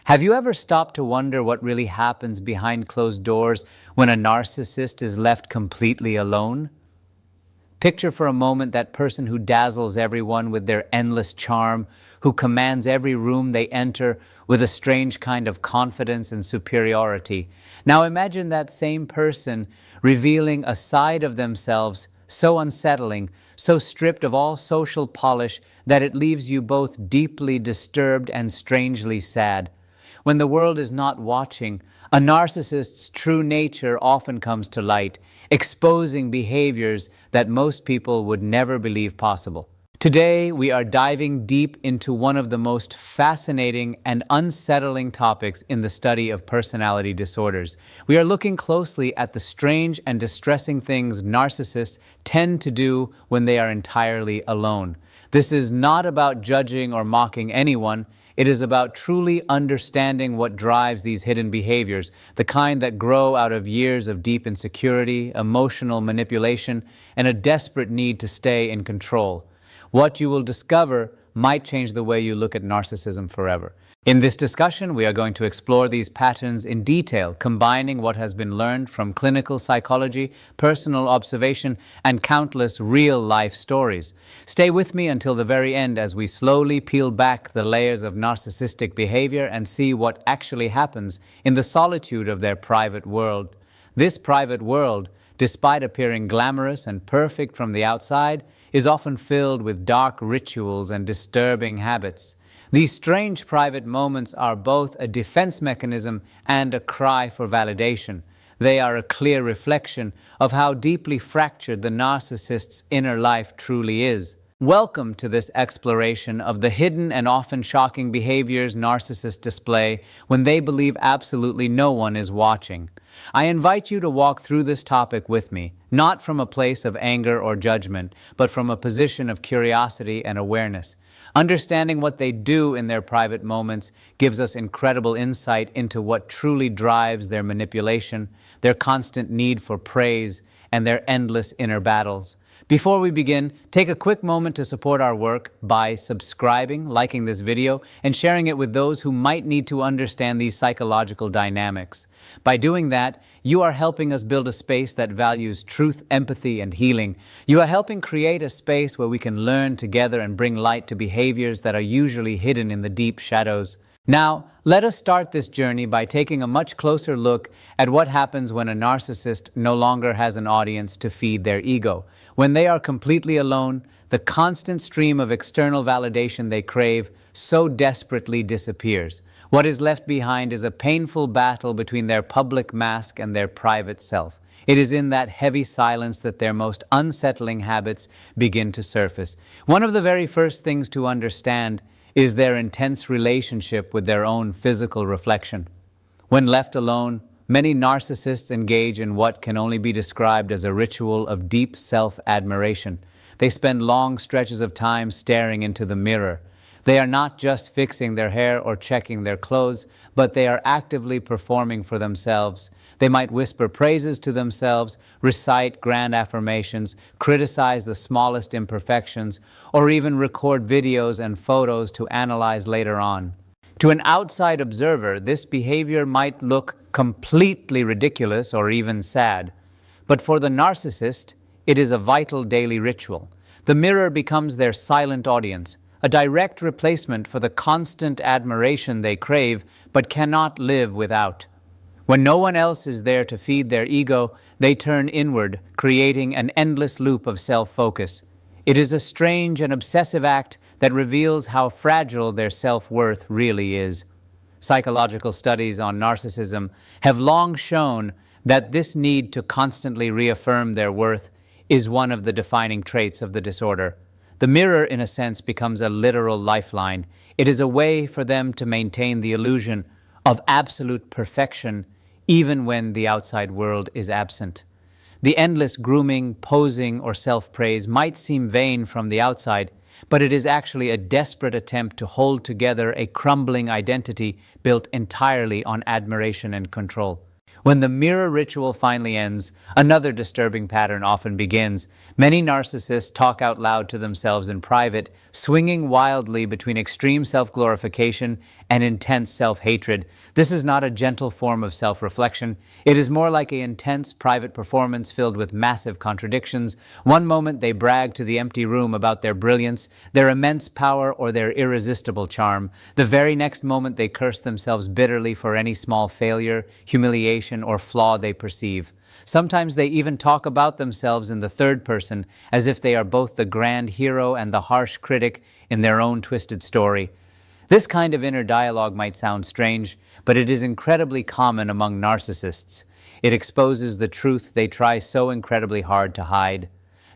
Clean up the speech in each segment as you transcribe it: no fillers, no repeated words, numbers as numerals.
Have you ever stopped to wonder what really happens behind closed doors when a narcissist is left completely alone? Picture for a moment that person who dazzles everyone with their endless charm, who commands every room they enter with a strange kind of confidence and superiority. Now imagine that same person revealing a side of themselves so unsettling, so stripped of all social polish that it leaves you both deeply disturbed and strangely sad. When the world is not watching, a narcissist's true nature often comes to light, exposing behaviors that most people would never believe possible. Today, we are diving deep into one of the most fascinating and unsettling topics in the study of personality disorders. We are looking closely at the strange and distressing things narcissists tend to do when they are entirely alone. This is not about judging or mocking anyone. It is about truly understanding what drives these hidden behaviors, the kind that grow out of years of deep insecurity, emotional manipulation, and a desperate need to stay in control. What you will discover might change the way you look at narcissism forever. In this discussion, we are going to explore these patterns in detail, combining what has been learned from clinical psychology, personal observation, and countless real-life stories. Stay with me until the very end as we slowly peel back the layers of narcissistic behavior and see what actually happens in the solitude of their private world. This private world, despite appearing glamorous and perfect from the outside, is often filled with dark rituals and disturbing habits. These strange private moments are both a defense mechanism and a cry for validation. They are a clear reflection of how deeply fractured the narcissist's inner life truly is. Welcome to this exploration of the hidden and often shocking behaviors narcissists display when they believe absolutely no one is watching. I invite you to walk through this topic with me, not from a place of anger or judgment, but from a position of curiosity and awareness. Understanding what they do in their private moments gives us incredible insight into what truly drives their manipulation, their constant need for praise, and their endless inner battles. Before we begin, take a quick moment to support our work by subscribing, liking this video, and sharing it with those who might need to understand these psychological dynamics. By doing that, you are helping us build a space that values truth, empathy, and healing. You are helping create a space where we can learn together and bring light to behaviors that are usually hidden in the deep shadows. Now, let us start this journey by taking a much closer look at what happens when a narcissist no longer has an audience to feed their ego. When they are completely alone, the constant stream of external validation they crave so desperately disappears. What is left behind is a painful battle between their public mask and their private self. It is in that heavy silence that their most unsettling habits begin to surface. One of the very first things to understand is their intense relationship with their own physical reflection. When left alone, many narcissists engage in what can only be described as a ritual of deep self-admiration. They spend long stretches of time staring into the mirror. They are not just fixing their hair or checking their clothes, but they are actively performing for themselves. They might whisper praises to themselves, recite grand affirmations, criticize the smallest imperfections, or even record videos and photos to analyze later on. To an outside observer, this behavior might look completely ridiculous or even sad. But for the narcissist, it is a vital daily ritual. The mirror becomes their silent audience, a direct replacement for the constant admiration they crave but cannot live without. When no one else is there to feed their ego, they turn inward, creating an endless loop of self-focus. It is a strange and obsessive act that reveals how fragile their self-worth really is. Psychological studies on narcissism have long shown that this need to constantly reaffirm their worth is one of the defining traits of the disorder. The mirror, in a sense, becomes a literal lifeline. It is a way for them to maintain the illusion of absolute perfection even when the outside world is absent. The endless grooming, posing, or self-praise might seem vain from the outside, but it is actually a desperate attempt to hold together a crumbling identity built entirely on admiration and control. When the mirror ritual finally ends, another disturbing pattern often begins. Many narcissists talk out loud to themselves in private, swinging wildly between extreme self-glorification and intense self-hatred. This is not a gentle form of self-reflection. It is more like an intense private performance filled with massive contradictions. One moment they brag to the empty room about their brilliance, their immense power, or their irresistible charm. The very next moment they curse themselves bitterly for any small failure, humiliation, or flaw they perceive. Sometimes they even talk about themselves in the third person, as if they are both the grand hero and the harsh critic in their own twisted story. This kind of inner dialogue might sound strange, but it is incredibly common among narcissists. It exposes the truth they try so incredibly hard to hide.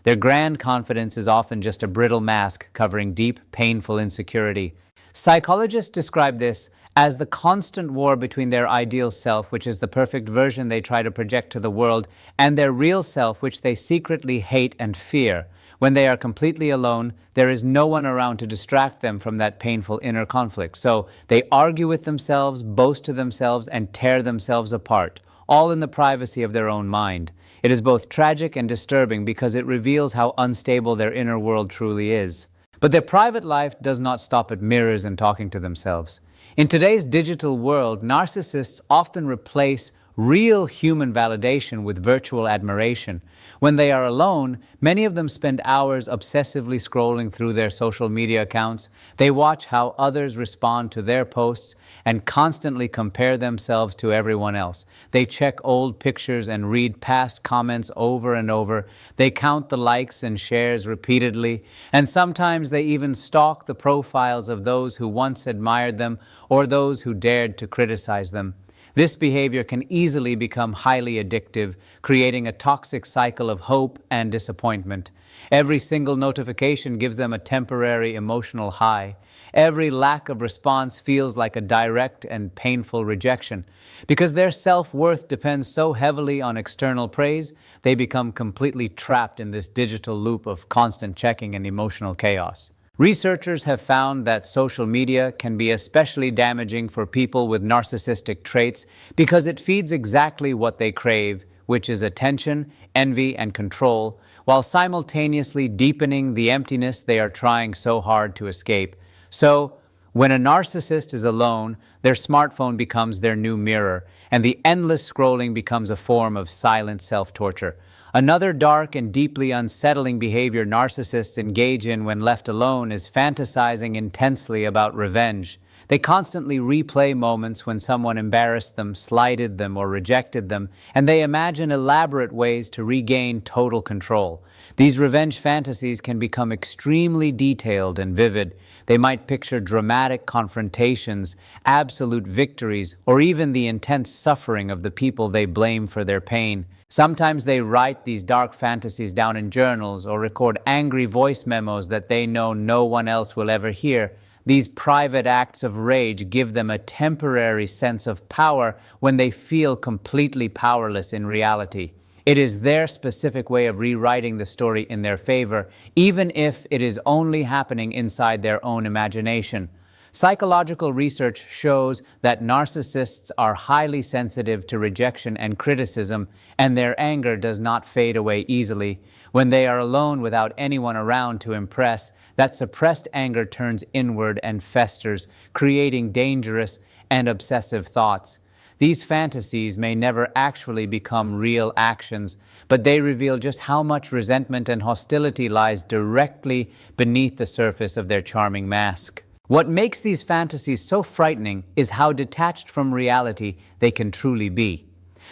Their grand confidence is often just a brittle mask covering deep, painful insecurity. Psychologists describe this as the constant war between their ideal self, which is the perfect version they try to project to the world, and their real self, which they secretly hate and fear. When they are completely alone, there is no one around to distract them from that painful inner conflict. So they argue with themselves, boast to themselves, and tear themselves apart, all in the privacy of their own mind. It is both tragic and disturbing because it reveals how unstable their inner world truly is. But their private life does not stop at mirrors and talking to themselves. In today's digital world, narcissists often replace real human validation with virtual admiration. When they are alone, many of them spend hours obsessively scrolling through their social media accounts. They watch how others respond to their posts and constantly compare themselves to everyone else. They check old pictures and read past comments over and over. They count the likes and shares repeatedly, and sometimes they even stalk the profiles of those who once admired them or those who dared to criticize them. This behavior can easily become highly addictive, creating a toxic cycle of hope and disappointment. Every single notification gives them a temporary emotional high. Every lack of response feels like a direct and painful rejection. Because their self-worth depends so heavily on external praise, they become completely trapped in this digital loop of constant checking and emotional chaos. Researchers have found that social media can be especially damaging for people with narcissistic traits because it feeds exactly what they crave, which is attention, envy, and control, while simultaneously deepening the emptiness they are trying so hard to escape. So, when a narcissist is alone, their smartphone becomes their new mirror, and the endless scrolling becomes a form of silent self-torture. Another dark and deeply unsettling behavior narcissists engage in when left alone is fantasizing intensely about revenge. They constantly replay moments when someone embarrassed them, slighted them, or rejected them, and they imagine elaborate ways to regain total control. These revenge fantasies can become extremely detailed and vivid. They might picture dramatic confrontations, absolute victories, or even the intense suffering of the people they blame for their pain. Sometimes they write these dark fantasies down in journals or record angry voice memos that they know no one else will ever hear. These private acts of rage give them a temporary sense of power when they feel completely powerless in reality. It is their specific way of rewriting the story in their favor, even if it is only happening inside their own imagination. Psychological research shows that narcissists are highly sensitive to rejection and criticism, and their anger does not fade away easily. When they are alone without anyone around to impress, that suppressed anger turns inward and festers, creating dangerous and obsessive thoughts. These fantasies may never actually become real actions, but they reveal just how much resentment and hostility lies directly beneath the surface of their charming mask. What makes these fantasies so frightening is how detached from reality they can truly be.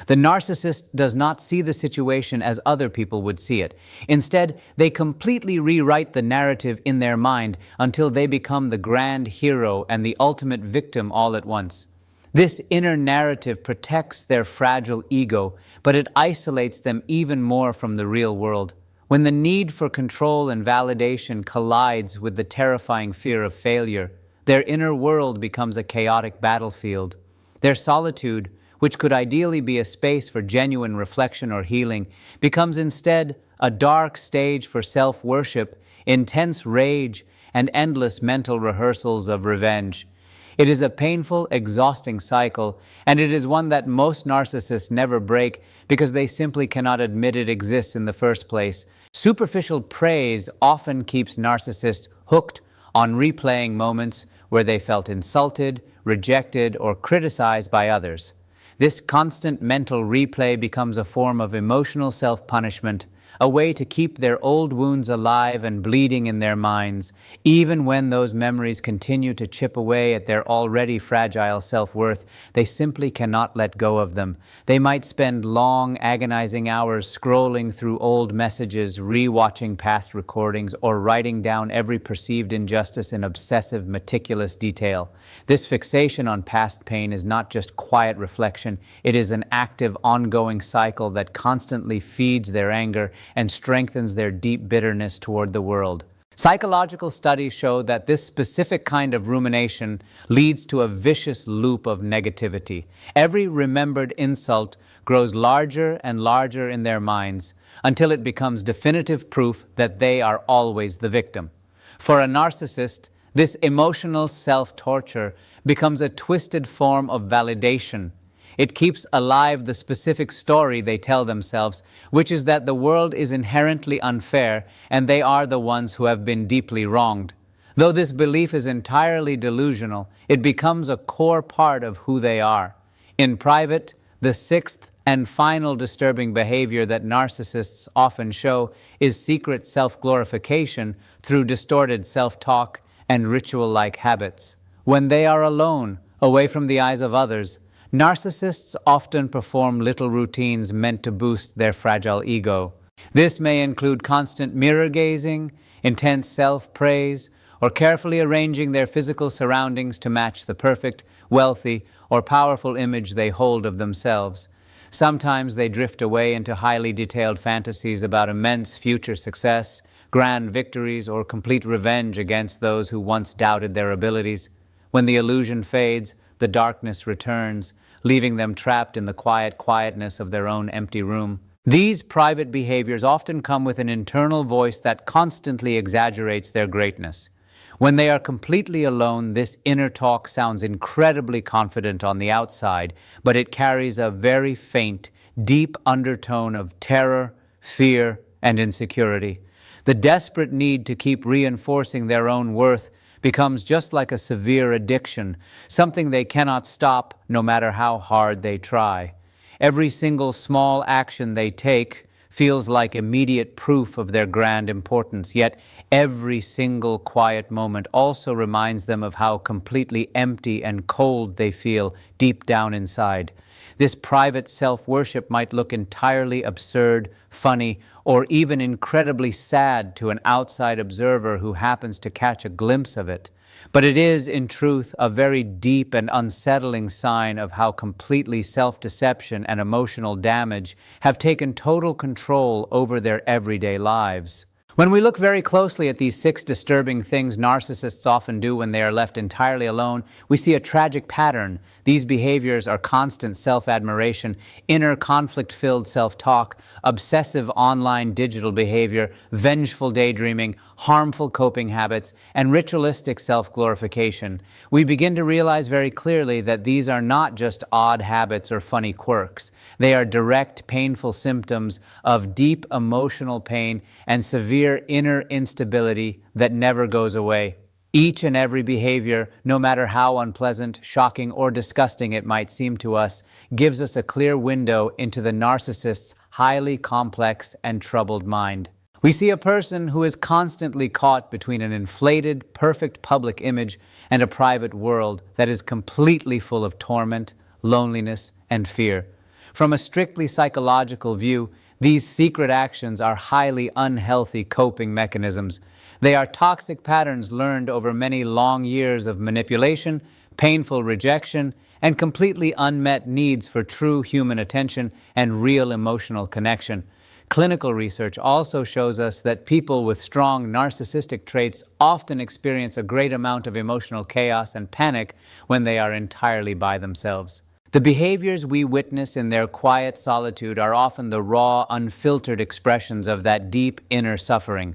The narcissist does not see the situation as other people would see it. Instead, they completely rewrite the narrative in their mind until they become the grand hero and the ultimate victim all at once. This inner narrative protects their fragile ego, but it isolates them even more from the real world. When the need for control and validation collides with the terrifying fear of failure, their inner world becomes a chaotic battlefield. Their solitude, which could ideally be a space for genuine reflection or healing, becomes instead a dark stage for self-worship, intense rage, and endless mental rehearsals of revenge. It is a painful, exhausting cycle, and it is one that most narcissists never break because they simply cannot admit it exists in the first place. Superficial praise often keeps narcissists hooked on replaying moments where they felt insulted, rejected, or criticized by others. This constant mental replay becomes a form of emotional self-punishment, a way to keep their old wounds alive and bleeding in their minds, even when those memories continue to chip away at their already fragile self-worth. They simply cannot let go of them. They might spend long, agonizing hours scrolling through old messages, rewatching past recordings, or writing down every perceived injustice in obsessive, meticulous detail. This fixation on past pain is not just quiet reflection, it is an active, ongoing cycle that constantly feeds their anger and strengthens their deep bitterness toward the world. Psychological studies show that this specific kind of rumination leads to a vicious loop of negativity. Every remembered insult grows larger and larger in their minds until it becomes definitive proof that they are always the victim. For a narcissist, this emotional self-torture becomes a twisted form of validation. It keeps alive the specific story they tell themselves, which is that the world is inherently unfair and they are the ones who have been deeply wronged. Though this belief is entirely delusional, it becomes a core part of who they are. In private, the sixth and final disturbing behavior that narcissists often show is secret self-glorification through distorted self-talk and ritual-like habits. When they are alone, away from the eyes of others, narcissists often perform little routines meant to boost their fragile ego. This may include constant mirror gazing, intense self-praise, or carefully arranging their physical surroundings to match the perfect, wealthy, or powerful image they hold of themselves. Sometimes they drift away into highly detailed fantasies about immense future success, grand victories, or complete revenge against those who once doubted their abilities. When the illusion fades, the darkness returns, leaving them trapped in the quietness of their own empty room. These private behaviors often come with an internal voice that constantly exaggerates their greatness. When they are completely alone, this inner talk sounds incredibly confident on the outside, but it carries a very faint, deep undertone of terror, fear, and insecurity. The desperate need to keep reinforcing their own worth becomes just like a severe addiction, something they cannot stop no matter how hard they try. Every single small action they take feels like immediate proof of their grand importance, yet every single quiet moment also reminds them of how completely empty and cold they feel deep down inside. This private self-worship might look entirely absurd, funny, or even incredibly sad to an outside observer who happens to catch a glimpse of it. But it is, in truth, a very deep and unsettling sign of how completely self-deception and emotional damage have taken total control over their everyday lives. When we look very closely at these 6 disturbing things narcissists often do when they are left entirely alone, we see a tragic pattern. These behaviors are constant self-admiration, inner conflict-filled self-talk, obsessive online digital behavior, vengeful daydreaming, harmful coping habits, and ritualistic self-glorification. We begin to realize very clearly that these are not just odd habits or funny quirks. They are direct, painful symptoms of deep emotional pain and severe inner instability that never goes away. Each and every behavior, no matter how unpleasant, shocking, or disgusting it might seem to us, gives us a clear window into the narcissist's highly complex and troubled mind. We see a person who is constantly caught between an inflated, perfect public image and a private world that is completely full of torment, loneliness, and fear. From a strictly psychological view, these secret actions are highly unhealthy coping mechanisms. They are toxic patterns learned over many long years of manipulation, painful rejection, and completely unmet needs for true human attention and real emotional connection. Clinical research also shows us that people with strong narcissistic traits often experience a great amount of emotional chaos and panic when they are entirely by themselves. The behaviors we witness in their quiet solitude are often the raw, unfiltered expressions of that deep inner suffering.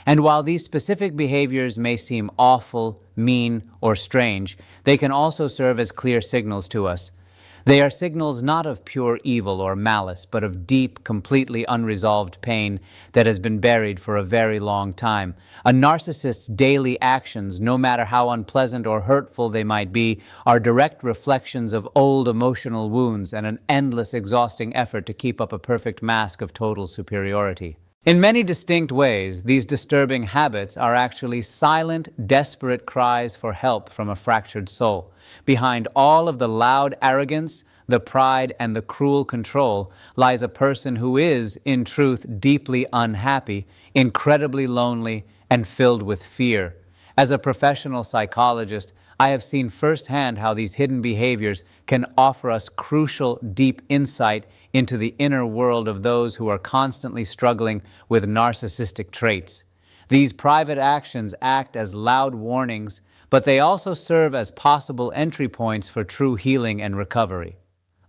And while these specific behaviors may seem awful, mean, or strange, they can also serve as clear signals to us. They are signals not of pure evil or malice, but of deep, completely unresolved pain that has been buried for a very long time. A narcissist's daily actions, no matter how unpleasant or hurtful they might be, are direct reflections of old emotional wounds and an endless, exhausting effort to keep up a perfect mask of total superiority. In many distinct ways, these disturbing habits are actually silent, desperate cries for help from a fractured soul. Behind all of the loud arrogance, the pride, and the cruel control lies a person who is, in truth, deeply unhappy, incredibly lonely, and filled with fear. As a professional psychologist, I have seen firsthand how these hidden behaviors can offer us crucial, deep insight into the inner world of those who are constantly struggling with narcissistic traits. These private actions act as loud warnings, but they also serve as possible entry points for true healing and recovery.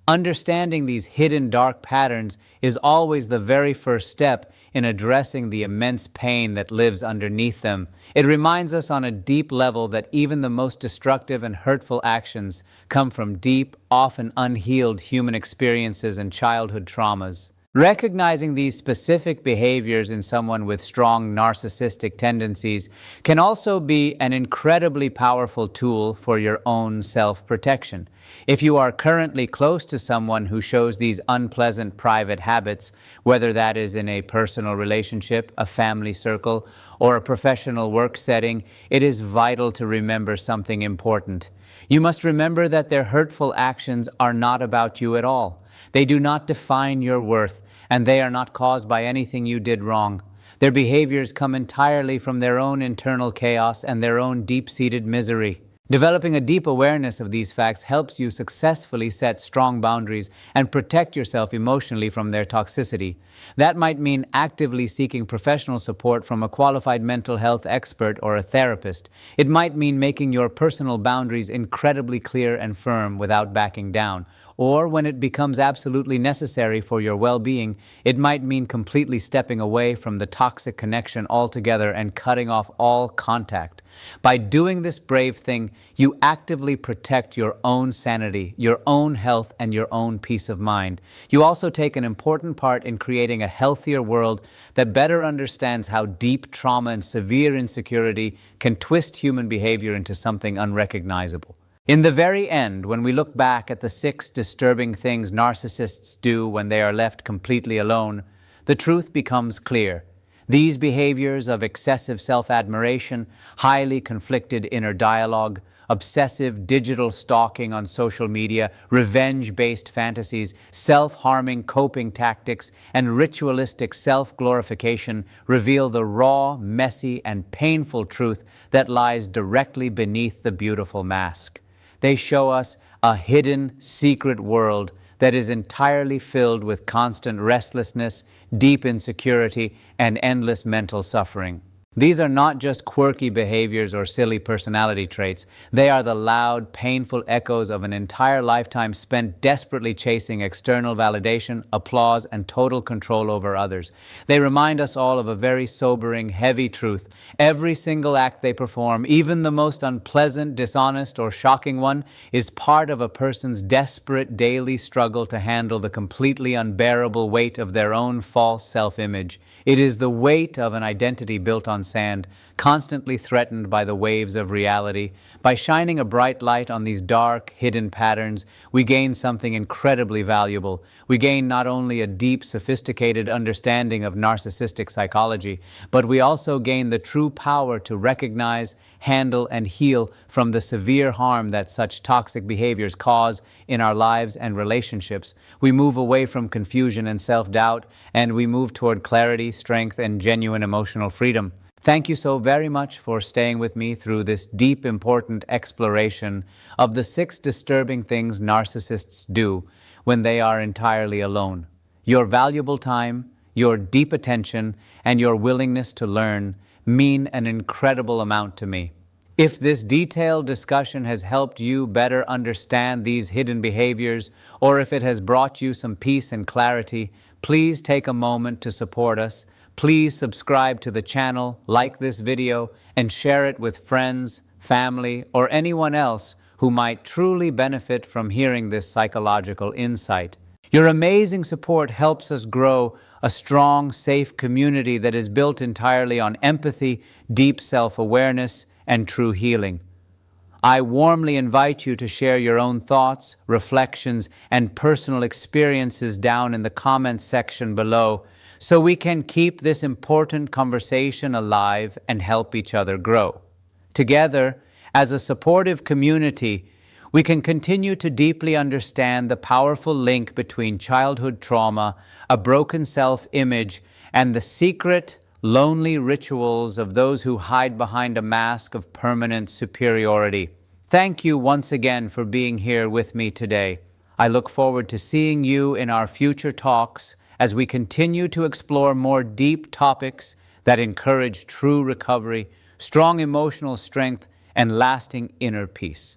Understanding these hidden dark patterns is always the very first step in addressing the immense pain that lives underneath them. It reminds us on a deep level that even the most destructive and hurtful actions come from deep, often unhealed human experiences and childhood traumas. Recognizing these specific behaviors in someone with strong narcissistic tendencies can also be an incredibly powerful tool for your own self-protection. If you are currently close to someone who shows these unpleasant private habits, whether that is in a personal relationship, a family circle, or a professional work setting, it is vital to remember something important. You must remember that their hurtful actions are not about you at all. They do not define your worth, and they are not caused by anything you did wrong. Their behaviors come entirely from their own internal chaos and their own deep-seated misery. Developing a deep awareness of these facts helps you successfully set strong boundaries and protect yourself emotionally from their toxicity. That might mean actively seeking professional support from a qualified mental health expert or a therapist. It might mean making your personal boundaries incredibly clear and firm without backing down. Or when it becomes absolutely necessary for your well-being, it might mean completely stepping away from the toxic connection altogether and cutting off all contact. By doing this brave thing, you actively protect your own sanity, your own health, and your own peace of mind. You also take an important part in creating a healthier world that better understands how deep trauma and severe insecurity can twist human behavior into something unrecognizable. In the very end, when we look back at the 6 disturbing things narcissists do when they are left completely alone, the truth becomes clear. These behaviors of excessive self-admiration, highly conflicted inner dialogue, obsessive digital stalking on social media, revenge-based fantasies, self-harming coping tactics, and ritualistic self-glorification reveal the raw, messy, and painful truth that lies directly beneath the beautiful mask. They show us a hidden, secret world that is entirely filled with constant restlessness, deep insecurity, and endless mental suffering. These are not just quirky behaviors or silly personality traits. They are the loud, painful echoes of an entire lifetime spent desperately chasing external validation, applause, and total control over others. They remind us all of a very sobering, heavy truth. Every single act they perform, even the most unpleasant, dishonest, or shocking one, is part of a person's desperate daily struggle to handle the completely unbearable weight of their own false self-image. It is the weight of an identity built on sand, constantly threatened by the waves of reality. By shining a bright light on these dark, hidden patterns, we gain something incredibly valuable. We gain not only a deep, sophisticated understanding of narcissistic psychology, but we also gain the true power to recognize, handle, and heal from the severe harm that such toxic behaviors cause in our lives and relationships. We move away from confusion and self-doubt, and we move toward clarity, strength, and genuine emotional freedom. Thank you so very much for staying with me through this deep, important exploration of the 6 disturbing things narcissists do when they are entirely alone. Your valuable time, your deep attention, and your willingness to learn mean an incredible amount to me. If this detailed discussion has helped you better understand these hidden behaviors, or if it has brought you some peace and clarity, please take a moment to support us. Please subscribe to the channel, like this video, and share it with friends, family, or anyone else who might truly benefit from hearing this psychological insight. Your amazing support helps us grow a strong, safe community that is built entirely on empathy, deep self-awareness, and true healing. I warmly invite you to share your own thoughts, reflections, and personal experiences down in the comments section below so we can keep this important conversation alive and help each other grow. Together, as a supportive community, we can continue to deeply understand the powerful link between childhood trauma, a broken self-image, and the secret, lonely rituals of those who hide behind a mask of permanent superiority. Thank you once again for being here with me today. I look forward to seeing you in our future talks as we continue to explore more deep topics that encourage true recovery, strong emotional strength, and lasting inner peace.